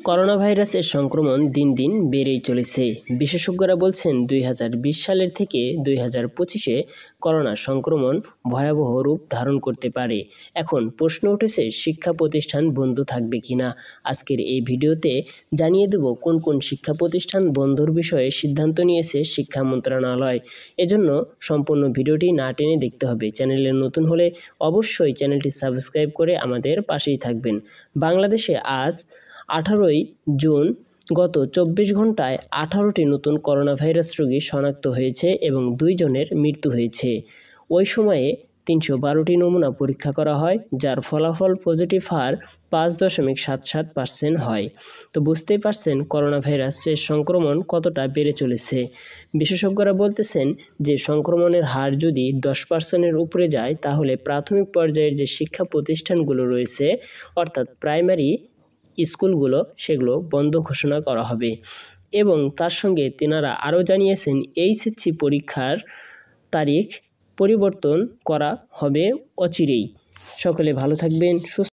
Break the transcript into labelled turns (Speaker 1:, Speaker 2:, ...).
Speaker 1: Corona ভাইরাসের সংক্রমণ দিন দিন বেড়েই চলেছে। বিশেষজ্ঞরা বলছেন 2020 সালের থেকে 2025-এ করোনা সংক্রমণ ভয়াবহ রূপ ধারণ করতে পারে। এখন প্রশ্ন উঠেছে শিক্ষা প্রতিষ্ঠান বন্ধ থাকবে কিনা। আজকের এই ভিডিওতে জানিয়ে দেব কোন কোন শিক্ষা প্রতিষ্ঠান বন্ধর বিষয়ে সিদ্ধান্ত নিয়েছে শিক্ষা মন্ত্রণালয়। এজন্য সম্পূর্ণ ভিডিওটি না টেনে দেখতে হবে। চ্যানেলে নতুন হলে অবশ্যই চ্যানেলটি সাবস্ক্রাইব করে আমাদের পাশেই থাকবেন। বাংলাদেশে আজ 18 জুন গত 24 ঘন্টায় 18টি নতুন করোনা ভাইরাস রোগী শনাক্ত হয়েছে এবং 2 জনের মৃত্যু হয়েছে। ওই সময়ে 312টি নমুনা পরীক্ষা করা হয়, যার ফলাফল পজিটিভ হার 5.77% হয়। তো বুঝতেই পারছেন করোনা ভাইরাসের সংক্রমণ কতটা বেড়ে চলেছে। বিশেষজ্ঞরা বলতেছেন যে সংক্রমণের হার যদি 10%-এর উপরে যায় তাহলে প্রাথমিক পর্যায়ের যে শিক্ষা প্রতিষ্ঠানগুলো রয়েছে অর্থাৎ প্রাইমারি স্কুলগুলো সেগুলো বন্ধ ঘোষণা করা হবে। এবং তার সঙ্গে তেনারা আরও জানিয়েছেন এইচএসসি পরীক্ষার তারিখ পরিবর্তন করা হবে অচিরেই। সকলে ভালো থাকবেন, সুস্থ